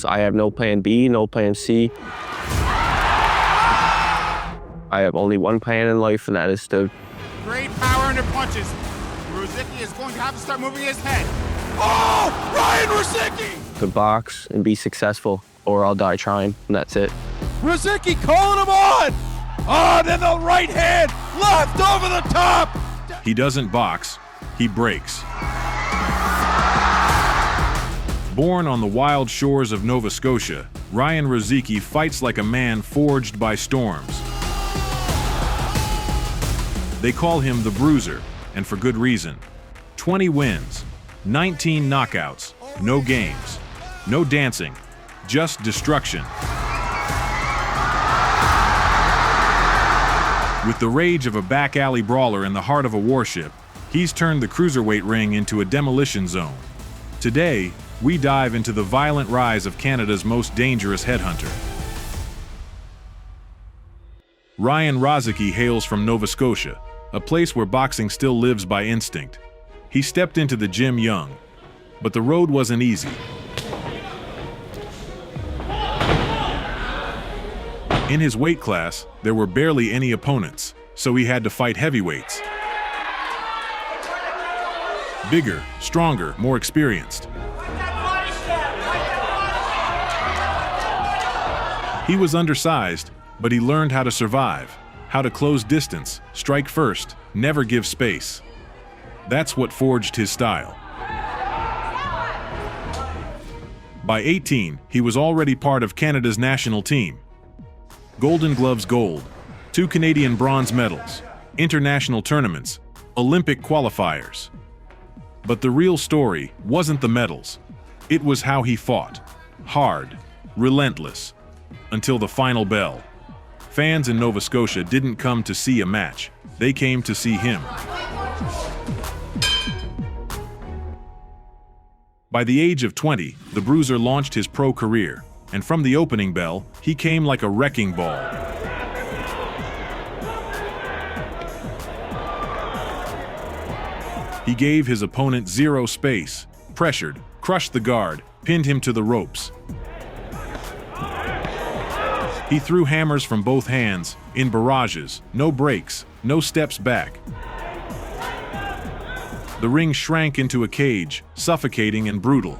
I have no plan B, no plan C. I have only one plan in life, and that is to... Great power under punches. Rozicki is going to have to start moving his head. Oh, Ryan Rozicki! To box and be successful, or I'll die trying, and that's it. Rozicki calling him on! Oh, then the right hand, left over the top! He doesn't box, he breaks. Born on the wild shores of Nova Scotia, Ryan Rozicki fights like a man forged by storms. They call him the Bruiser, and for good reason. 20 wins, 19 knockouts, no games, no dancing, just destruction. With the rage of a back alley brawler in the heart of a warship, he's turned the cruiserweight ring into a demolition zone. Today, we dive into the violent rise of Canada's most dangerous headhunter. Ryan Rozicki hails from Nova Scotia, a place where boxing still lives by instinct. He stepped into the gym young, but the road wasn't easy. In his weight class, there were barely any opponents, so he had to fight heavyweights. Bigger, stronger, more experienced. He was undersized, but he learned how to survive, how to close distance, strike first, never give space. That's what forged his style. By 18, he was already part of Canada's national team. Golden Gloves gold, 2 Canadian bronze medals, international tournaments, Olympic qualifiers. But the real story wasn't the medals. It was how he fought. Hard, relentless, until the final bell. Fans in Nova Scotia didn't come to see a match. They came to see him. By the age of 20, the Bruiser launched his pro career, and from the opening bell, he came like a wrecking ball. He gave his opponent zero space, pressured, crushed the guard, pinned him to the ropes. He threw hammers from both hands, in barrages, no breaks, no steps back. The ring shrank into a cage, suffocating and brutal.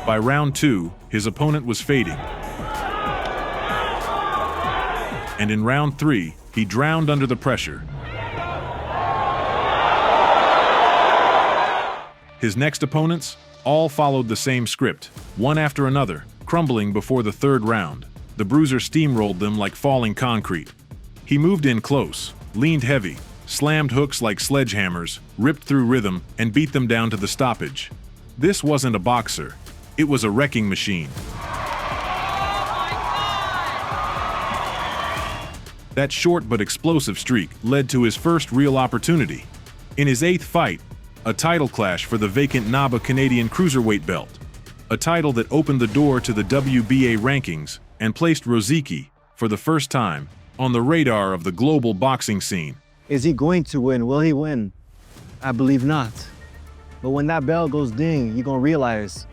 By round 2, his opponent was fading. And in round 3, he drowned under the pressure. His next opponents all followed the same script, one after another, crumbling before the third round. The Bruiser steamrolled them like falling concrete. He moved in close, leaned heavy, slammed hooks like sledgehammers, ripped through rhythm, and beat them down to the stoppage. This wasn't a boxer. It was a wrecking machine. That short but explosive streak led to his first real opportunity. In his 8th fight, a title clash for the vacant NABA Canadian cruiserweight belt. A title that opened the door to the WBA rankings and placed Rozicki, for the first time, on the radar of the global boxing scene. Is he going to win? Will he win? I believe not. But when that bell goes ding, you're gonna realize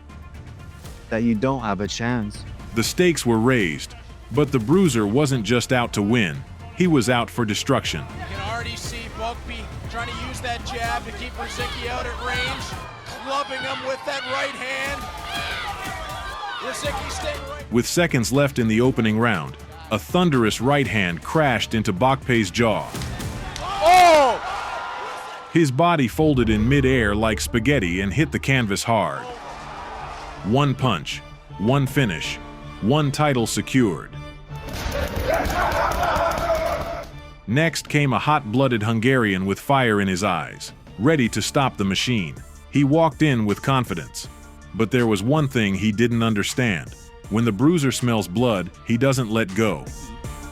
that you don't have a chance. The stakes were raised, but the Bruiser wasn't just out to win. He was out for destruction. You can already see Bugby trying to use that jab to keep Rozicki out at range, clubbing him with that right hand. Rozicki staying right. With seconds left in the opening round, a thunderous right hand crashed into Bokpe's jaw. Oh! His body folded in mid-air like spaghetti and hit the canvas hard. One punch, one finish, one title secured. Next came a hot-blooded Hungarian with fire in his eyes, ready to stop the machine. He walked in with confidence. But there was one thing he didn't understand. When the Bruiser smells blood, he doesn't let go.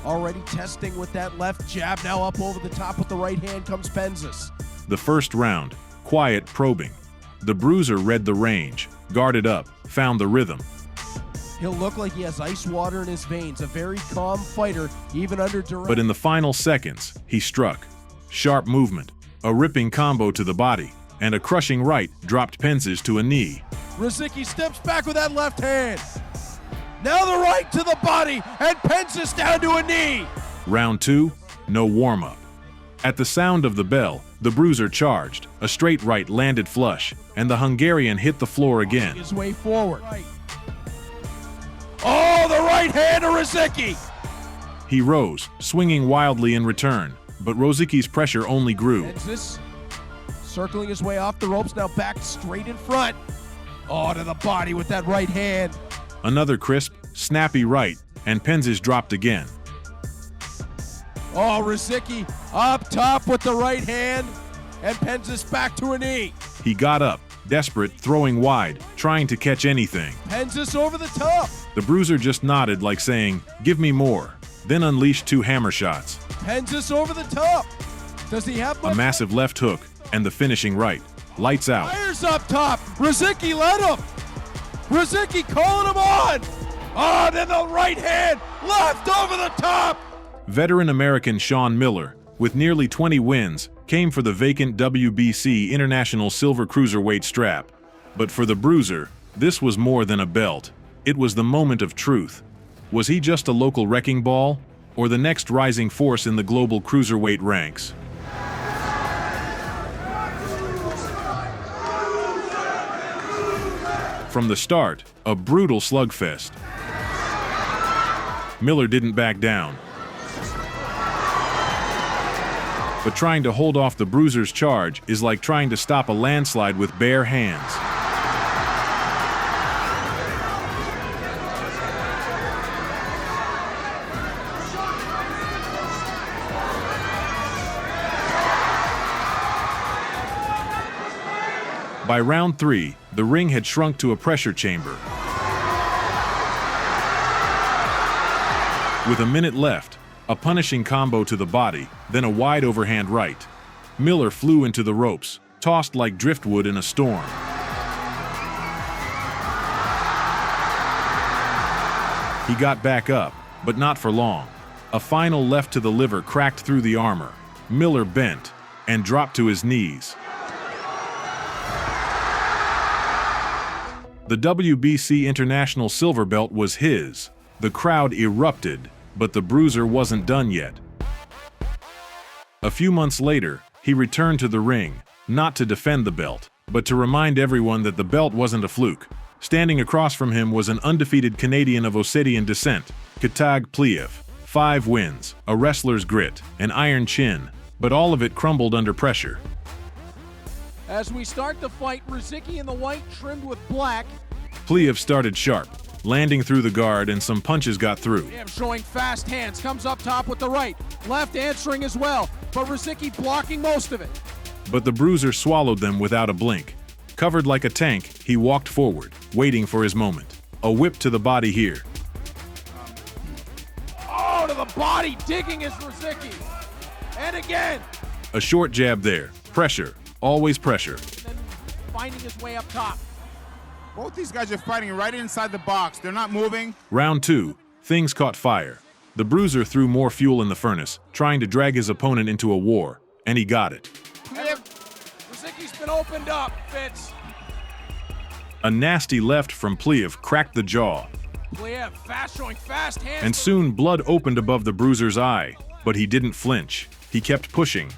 Already testing with that left jab, now up over the top with the right hand comes Penzas. The first round, quiet probing. The Bruiser read the range, guarded up, found the rhythm. He'll look like he has ice water in his veins, a very calm fighter, even under duress. But in the final seconds, he struck. Sharp movement, a ripping combo to the body. and a crushing right dropped Penzes to a knee. Rozicki steps back with that left hand. Now the right to the body, and Penzes down to a knee. Round 2, no warm-up. At the sound of the bell, the Bruiser charged. A straight right landed flush, and the Hungarian hit the floor again. His way forward. Oh, the right hand to Rozicki. He rose, swinging wildly in return, but Rozicki's pressure only grew. Penzes circling his way off the ropes, now back straight in front. Oh, to the body with that right hand. Another crisp, snappy right, and Penzes dropped again. Oh, Rozicki up top with the right hand, and Penzes back to a knee. He got up, desperate, throwing wide, trying to catch anything. Penzes over the top. The Bruiser just nodded like saying, "Give me more," then unleashed 2 hammer shots. Penzes over the top. Does he have A massive left hook, and the finishing right. Lights out. Fires up top. Rozicki led him. Rozicki calling him on. Oh, then the right hand left over the top. Veteran American Sean Miller, with nearly 20 wins, came for the vacant WBC International Silver Cruiserweight strap. But for the Bruiser, this was more than a belt. It was the moment of truth. Was he just a local wrecking ball, or the next rising force in the global cruiserweight ranks? From the start, a brutal slugfest. Miller didn't back down. But trying to hold off the Bruiser's charge is like trying to stop a landslide with bare hands. By round 3, the ring had shrunk to a pressure chamber. With a minute left, a punishing combo to the body, then a wide overhand right. Miller flew into the ropes, tossed like driftwood in a storm. He got back up, but not for long. A final left to the liver cracked through the armor. Miller bent and dropped to his knees. The WBC International Silver Belt was his. The crowd erupted, but the Bruiser wasn't done yet. A few months later, he returned to the ring, not to defend the belt, but to remind everyone that the belt wasn't a fluke. Standing across from him was an undefeated Canadian of Ossetian descent, Katag Pliev. 5 wins, a wrestler's grit, an iron chin, but all of it crumbled under pressure. As we start the fight, Rozicki in the white trimmed with black. Pliev started sharp, landing through the guard, and some punches got through. Him showing fast hands, comes up top with the right. Left answering as well, but Rozicki blocking most of it. But the Bruiser swallowed them without a blink. Covered like a tank, he walked forward, waiting for his moment. A whip to the body here. Oh, to the body, digging is Rozicki. And again. A short jab there. Pressure. Always pressure. And then finding his way up top. Both these guys are fighting right inside the box. They're not moving. Round 2. Things caught fire. The Bruiser threw more fuel in the furnace, trying to drag his opponent into a war, and he got it. Rozicki's been opened up, Fitz. A nasty left from Pliev cracked the jaw, Pliev fast, showing fast hands. and soon blood opened above the Bruiser's eye, but he didn't flinch. He kept pushing.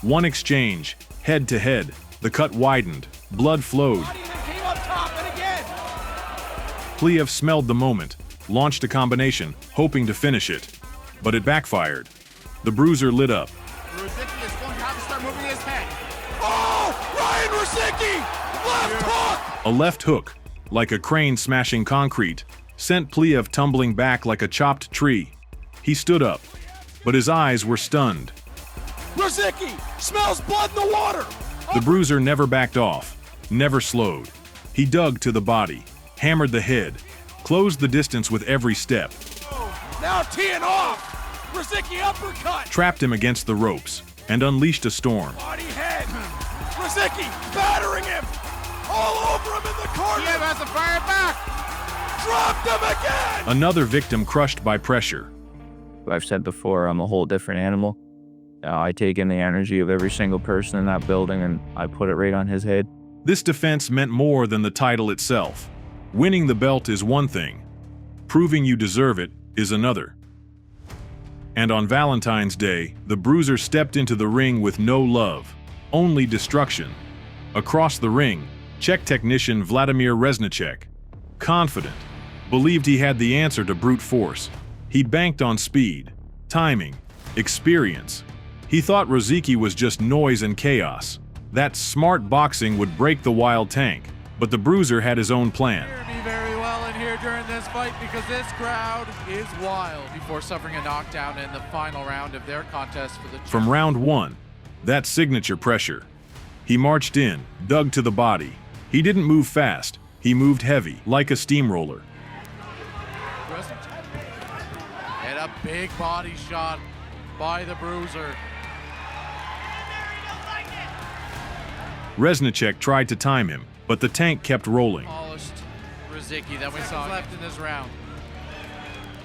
One exchange, head to head. The cut widened, blood flowed. Body that came up top, and again. Pliev smelled the moment, launched a combination, hoping to finish it, but it backfired. The Bruiser lit up. Rozicki is going to have to start moving his head. Oh, Ryan Rozicki, left hook. A left hook, like a crane smashing concrete, sent Pliev tumbling back like a chopped tree. He stood up, but his eyes were stunned. Rozicki smells blood in the water. The Bruiser never backed off, never slowed. He dug to the body, hammered the head, closed the distance with every step, Now teeing off. Rozicki uppercut. trapped him against the ropes, and unleashed a storm. Body head. Rozicki battering him. All over him in the corner. Pliev has to fire back. Dropped him again. Another victim crushed by pressure. I've said before, I'm a whole different animal. I take in the energy of every single person in that building and I put it right on his head. This defense meant more than the title itself. Winning the belt is one thing. Proving you deserve it is another. And on Valentine's Day, the Bruiser stepped into the ring with no love, only destruction. Across the ring, Czech technician Vladimir Reznicek, confident, believed he had the answer to brute force. He banked on speed, timing, experience. He thought Rozicki was just noise and chaos. That smart boxing would break the wild tank, but the Bruiser had his own plan. Me very well in here during this fight because this crowd is wild. Before suffering a knockdown in the final round of their contest for the From round one, that signature pressure. He marched in, dug to the body. He didn't move fast, he moved heavy, like a steamroller. and a big body shot by the Bruiser. Reznicek tried to time him, but the tank kept rolling. Polished Rozicki, then we saw left in this round.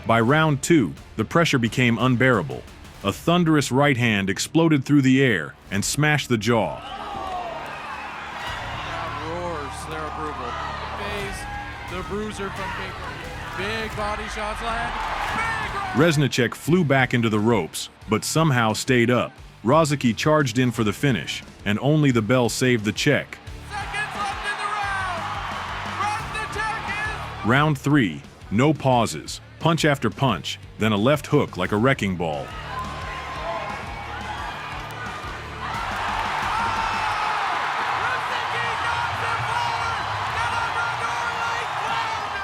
By round two, the pressure became unbearable. A thunderous right hand exploded through the air and smashed the jaw. Crowd roars their approval. Phase the Bruiser from Baker. Big body shots land. Reznicek flew back into the ropes, but somehow stayed up. Rozicki charged in for the finish, and only the bell saved the Czech. Seconds left in the round. Rozicki is Round three, no pauses, punch after punch, then a left hook like a wrecking ball.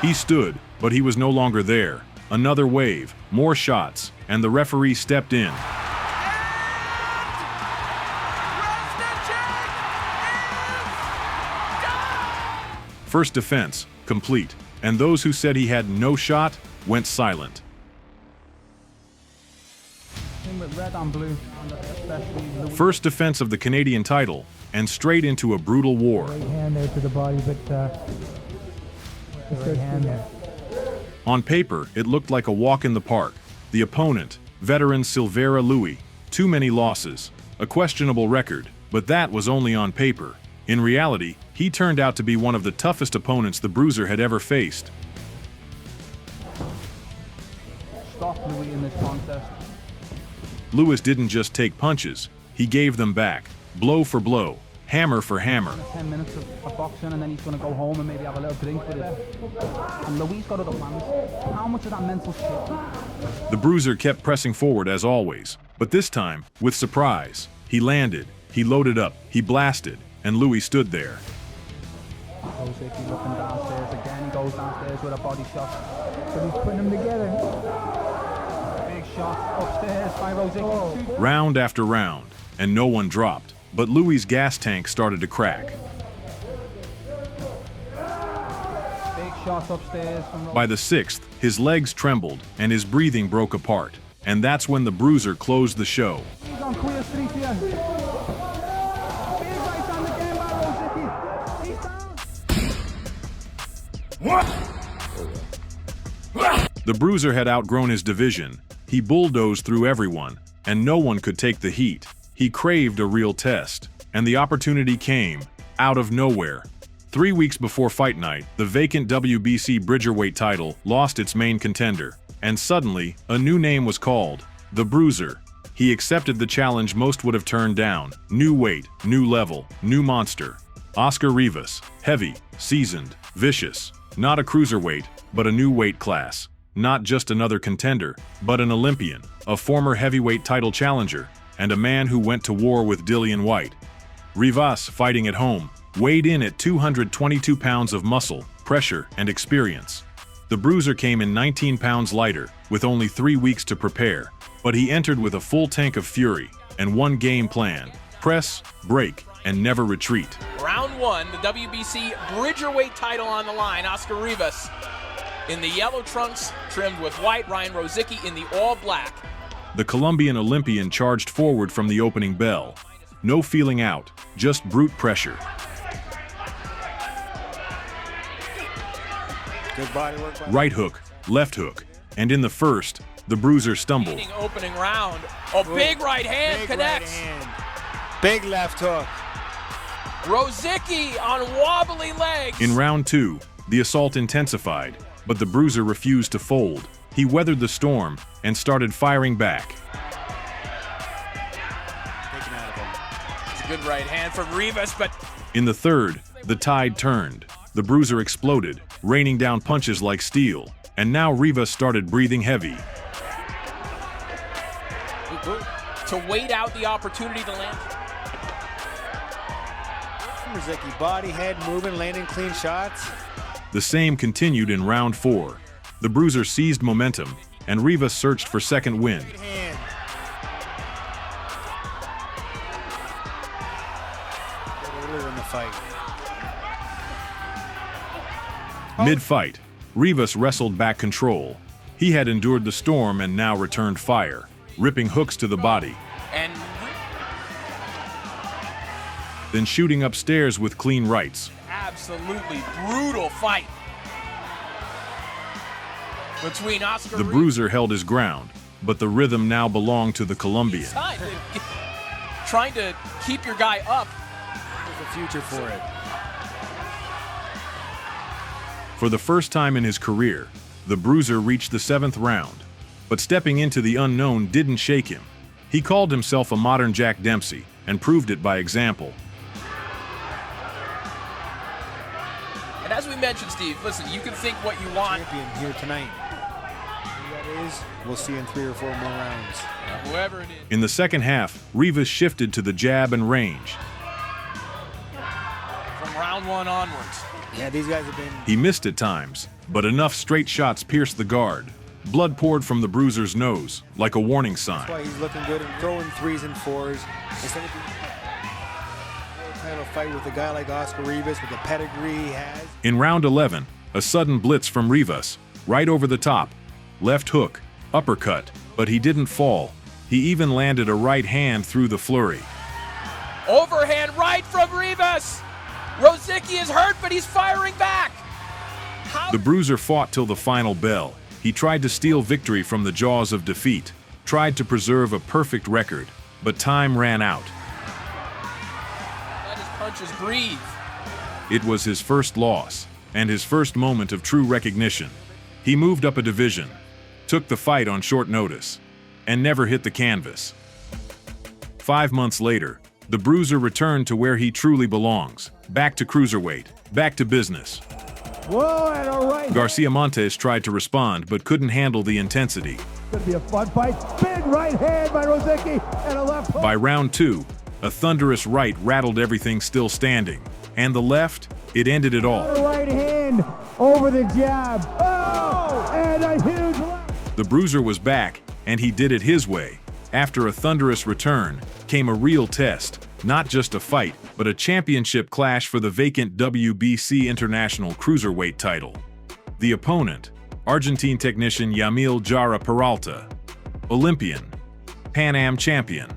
He stood, but he was no longer there. Another wave, more shots, and the referee stepped in. First defense, complete, and those who said he had no shot went silent. First defense of the Canadian title, and straight into a brutal war. Hand there to the body, but right hand there. On paper, it looked like a walk in the park. The opponent, veteran Silveira Louis, too many losses, a questionable record, but that was only on paper. In reality, he turned out to be one of the toughest opponents the Bruiser had ever faced. Stop Louis in this contest. Louis didn't just take punches, he gave them back, blow for blow, hammer for hammer. 10 minutes of boxing and then he's going to go home and maybe have a little drink with it. And Louis got other plans. How much of that mental shit? The Bruiser kept pressing forward as always, but this time, with surprise. He landed, he loaded up, he blasted, and Louis stood there. Rozicki looking downstairs again. He goes downstairs with a body shot. But he's putting them together. Big shot upstairs by Rozicki. Round after round, and no one dropped, but Louis' gas tank started to crack. Big shots upstairs from Rozicki. By the sixth, his legs trembled and his breathing broke apart, and that's when the Bruiser closed the show. He's on clear street here. Big right on the game by Rozicki. He's down. The Bruiser had outgrown his division. He bulldozed through everyone, and no one could take the heat. He craved a real test, and the opportunity came, out of nowhere. 3 weeks before fight night, the vacant WBC Bridgerweight title lost its main contender, and suddenly, a new name was called, the Bruiser. He accepted the challenge most would have turned down. New weight, new level, new monster. Oscar Rivas, heavy, seasoned, vicious. Not a cruiserweight, but a new weight class. Not just another contender, but an Olympian, a former heavyweight title challenger, and a man who went to war with Dillian Whyte. Rivas, fighting at home, weighed in at 222 pounds of muscle, pressure, and experience. The Bruiser came in 19 pounds lighter, with only 3 weeks to prepare, but he entered with a full tank of fury and one game plan: press, break, and never retreat. Round one, the WBC Bridgerweight title on the line. Oscar Rivas in the yellow trunks trimmed with white, Ryan Rozicki in the all black. The Colombian Olympian charged forward from the opening bell. No feeling out, just brute pressure. Good body work by Right hook, left hook, and in the first, The Bruiser stumbled. Opening round. Oh, big right hand Big connects. right hand. Big left hook. Rozicki on wobbly legs. In round 2, the assault intensified, but the Bruiser refused to fold. He weathered the storm and started firing back. Taken out of him. It's a good right hand from Rivas, but In the third, the tide turned. The Bruiser exploded, raining down punches like steel, and now Rivas started breathing heavy. to wait out the opportunity to land. Rozicki, body, head, moving, landing clean shots. The same continued in round 4. The Bruiser seized momentum, and Rivas searched for second wind. Right hand. Earlier in the fight. Mid-fight, Rivas wrestled back control. He had endured the storm and now returned fire, ripping hooks to the body, And then shooting upstairs with clean rights. absolutely brutal fight between Oscar The Bruiser held his ground, but the rhythm now belonged to the Colombian. Trying to keep your guy up. There's a future for it. For the first time in his career, the Bruiser reached the 7th round, but stepping into the unknown didn't shake him. He called himself a modern Jack Dempsey and proved it by example. And as we mentioned, Steve, listen, you can think what you want. Champion here tonight. Who that is, we'll see in 3 or 4 more rounds. Whoever it is. In the second half, Rivas shifted to the jab and range. From round 1 onwards. Yeah, these guys have been. He missed at times, but enough straight shots pierced the guard. Blood poured from the Bruiser's nose, like a warning That's sign. why he's looking good and throwing 3s and 4s. Instead of a title fight with a guy like Oscar Rivas with the pedigree he has. In round 11, a sudden blitz from Rivas, right over the top. Left hook, uppercut, but he didn't fall. He even landed a right hand through the flurry. Overhand right from Rivas. Rozicki is hurt, but he's firing back. The Bruiser fought till the final bell. He tried to steal victory from the jaws of defeat, tried to preserve a perfect record, but time ran out. Let his punches breathe. It was his first loss, and his first moment of true recognition. He moved up a division, took the fight on short notice, and never hit the canvas. 5 months later, the Bruiser returned to where he truly belongs, back to cruiserweight, back to business. Whoa, and all right. Garcia Montes tried to respond but couldn't handle the intensity. Gonna be a fun fight. Big right hand by Rozicki and a left hook. By round 2, a thunderous right rattled everything still standing, and the left, it ended it all. Right hand over the jab. Oh, and a huge left. The Bruiser was back, and he did it his way. After a thunderous return came a real test, not just a fight, but a championship clash for the vacant WBC International Cruiserweight title. The opponent, Argentine technician Yamil Jara Peralta, Olympian, Pan Am champion,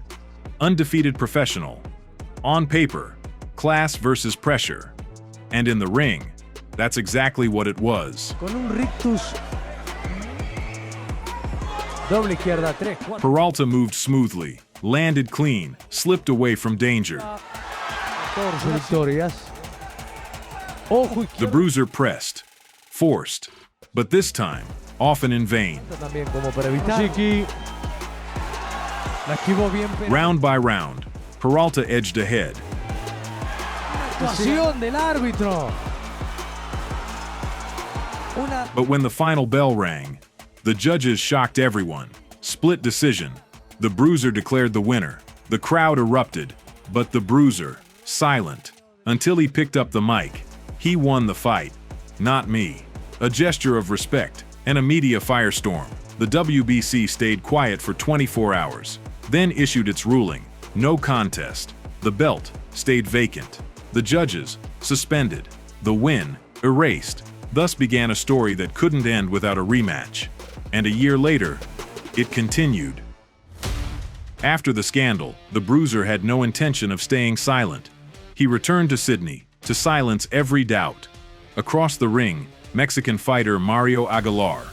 undefeated professional. On paper, class versus pressure. And in the ring, that's exactly what it was. Con un rictus. Doble izquierda, 3, 4. Peralta moved smoothly, landed clean, slipped away from danger. Victorias. Ojo The izquierdo Bruiser pressed, forced, but this time, often in vain. también como para evitar. Rozicki. La esquivó bien. Round by round, Peralta edged ahead. Actuación del árbitro. Una. But when the final bell rang, the judges shocked everyone. Split decision. The Bruiser declared the winner. The crowd erupted, but the Bruiser, silent, until he picked up the mic. He won the fight, not me. A gesture of respect and a media firestorm. The WBC stayed quiet for 24 hours, then issued its ruling. No contest. The belt stayed vacant. The judges suspended. The win erased. Thus began a story that couldn't end without a rematch. And a year later, it continued. After the scandal, the Bruiser had no intention of staying silent. He returned to Sydney to silence every doubt. Across the ring, Mexican fighter Mario Aguilar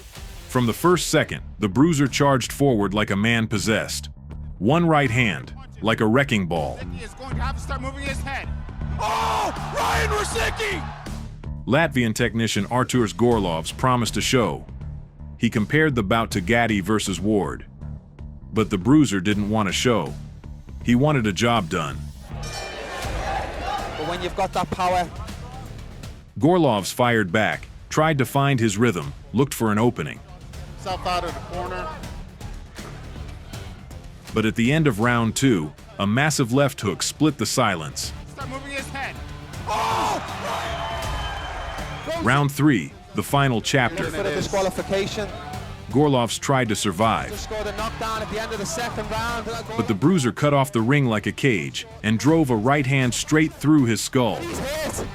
From the first second, the Bruiser charged forward like a man possessed. One right hand, like a wrecking ball. He is going to have to start moving his head. Oh, Ryan Rozicki! Latvian technician Artūrs Gorlovs promised a show. He compared the bout to Gatti versus Ward. But the Bruiser didn't want a show. He wanted a job done. But when you've got that power, Gorlovs fired back, tried to find his rhythm, looked for an opening. Self out of the corner. But at the end of round 2, a massive left hook split the silence. Start moving his head. Round 3, the final chapter. for the disqualification. Gorlovs tried to survive, Just scored a knockdown at the end of the second round. but the Bruiser cut off the ring like a cage and drove a right hand straight through his skull. He's hit.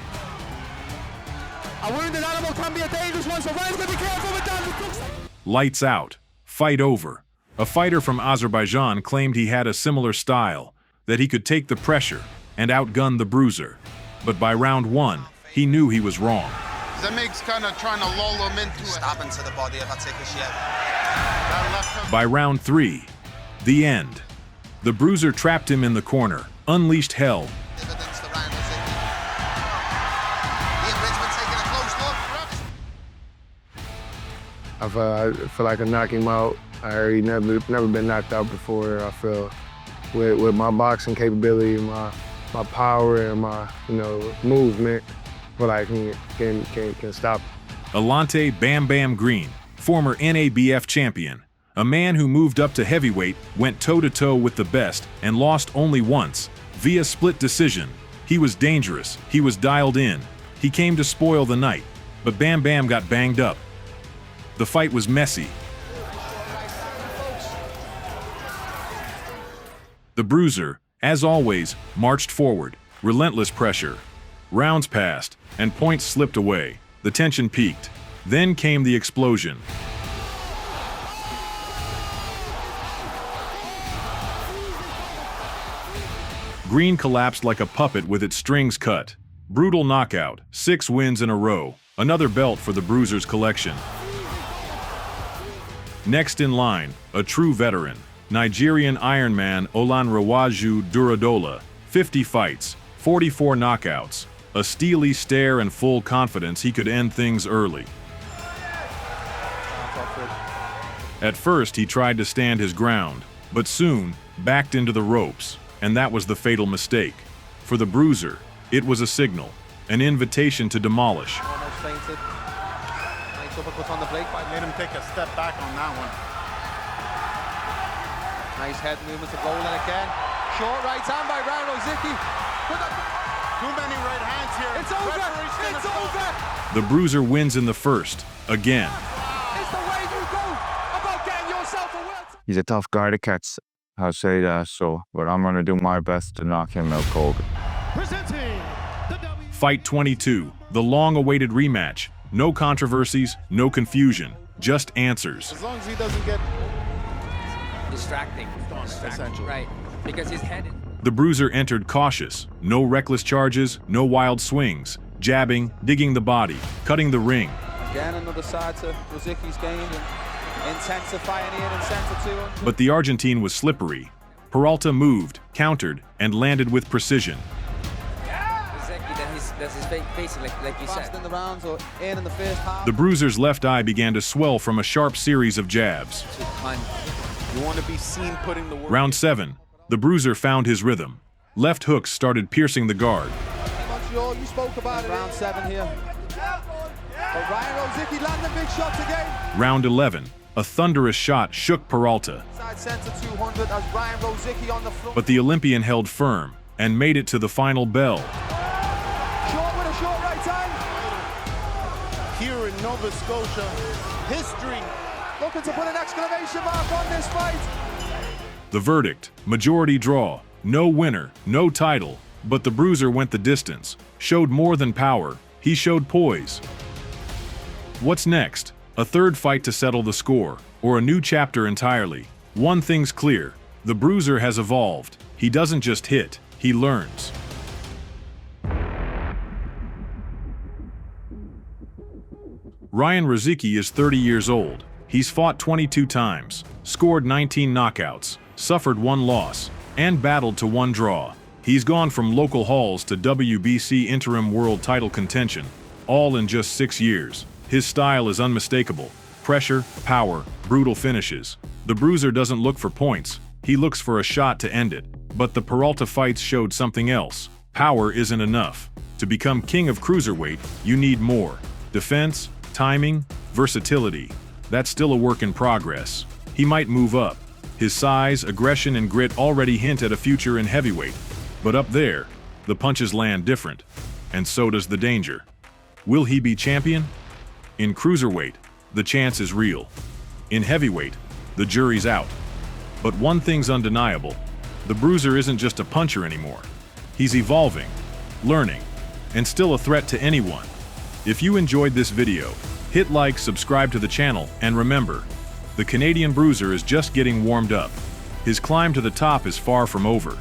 A wounded animal can be a dangerous one, so Ryan's going to be careful with that. Lights out. Fight over. A fighter from Azerbaijan claimed he had a similar style, that he could take the pressure and outgun the Bruiser. But by round 1, he knew he was wrong. Zemig's kind of trying to lull him into it. Stabbing to the body of Attica. That left hook. By round 3, the end. The Bruiser trapped him in the corner, unleashed hell, Evidence to Ryan Rozicki. Ian Bridgman taking a close look. I feel like I knock him out. I already never been knocked out before. I feel with my boxing capability, my power, and my movement, I feel like he can stop. Alante Bam Bam Green, former NABF champion, a man who moved up to heavyweight, went toe-to-toe with the best and lost only once, via split decision. He was dangerous, he was dialed in, he came to spoil the night, but Bam Bam got banged up. The fight was messy. The Bruiser, as always, marched forward, relentless pressure. Rounds passed, and points slipped away. The tension peaked. Then came the explosion. Green collapsed like a puppet with its strings cut. Brutal knockout, 6 wins in a row. Another belt for the Bruiser's collection. Next in line, a true veteran. Nigerian Ironman Olanrewaju Duradola, 50 fights, 44 knockouts, a steely stare and full confidence he could end things early. At first he tried to stand his ground, but soon backed into the ropes, and that was the fatal mistake. For the Bruiser, it was a signal, an invitation to demolish. Almost fainted. Nice uppercut on the break by Made him take a step back on that one. Nice head movement to Golden again. Short right hand by Ryan Rozicki. Too many right hands here. It's over! It's over! The Bruiser wins in the first, again. It's the way you go about getting yourself a win. He's a tough guy to catch, I'll say that, but I'm going to do my best to knock him out cold. Presenting the Fight 22, the long-awaited rematch. No controversies, no confusion, just answers. As long as he doesn't get Distracting. Right. Because his head. The Bruiser entered cautious, no reckless charges, no wild swings, jabbing, digging the body, cutting the ring. Again, another side to Rozicki's game, and intensifying in and center 200. But the Argentine was slippery. Peralta moved, countered, and landed with precision. That's his basic, like you Fast in the rounds or in the first half. The Bruiser's left eye began to swell from a sharp series of jabs. You want to be seen putting the work. Round 7, the Bruiser found his rhythm. Left hooks started piercing the guard. Montreal, you spoke about it. Round 7 here. But Ryan Rozicki landing big shots again. Round 11, a thunderous shot shook Peralta. Side center 200 as Ryan Rozicki on the front. But the Olympian held firm and made it to the final bell. Short with a short right hand. Here in Nova Scotia, history. Looking to put an exclamation mark on this fight. The verdict, majority draw. No winner, no title. But the Bruiser went the distance, showed more than power. He showed poise. What's next? A third fight to settle the score, or a new chapter entirely? One thing's clear, the Bruiser has evolved. He doesn't just hit, he learns. Ryan Rozicki is 30 years old. He's fought 22 times, scored 19 knockouts, suffered 1 loss, and battled to 1 draw. He's gone from local halls to WBC interim world title contention, all in just 6 years. His style is unmistakable. Pressure, power, brutal finishes. The Bruiser doesn't look for points, he looks for a shot to end it. But the Peralta fights showed something else. Power isn't enough. To become king of cruiserweight, you need more. Defense, timing, versatility. That's still a work in progress. He might move up. His size, aggression, and grit already hint at a future in heavyweight. But up there, the punches land different. And so does the danger. Will he be champion? In cruiserweight, the chance is real. In heavyweight, the jury's out. But one thing's undeniable. The Bruiser isn't just a puncher anymore. He's evolving, learning, and still a threat to anyone. If you enjoyed this video, hit like, subscribe to the channel, and remember, the Canadian Bruiser is just getting warmed up. His climb to the top is far from over.